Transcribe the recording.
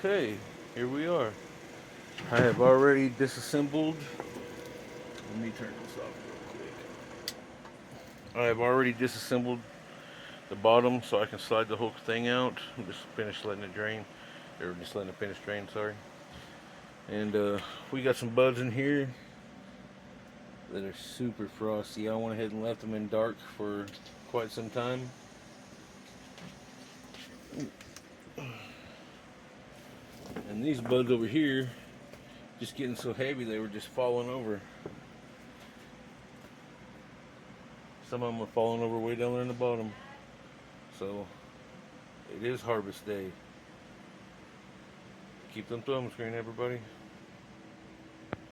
Okay, here we are. I have already disassembled. Let me turn this off real quick. I have already disassembled the bottom so I can slide the whole thing out. I'm just finished letting it drain. Or just letting it finish drain, sorry. And we got some buds in here that are super frosty. I went ahead and left them in dark for quite some time. And these buds over here, just getting so heavy they were just falling over. Some of them are falling over way down there in the bottom. So it is harvest day. Keep them thumbs green, everybody.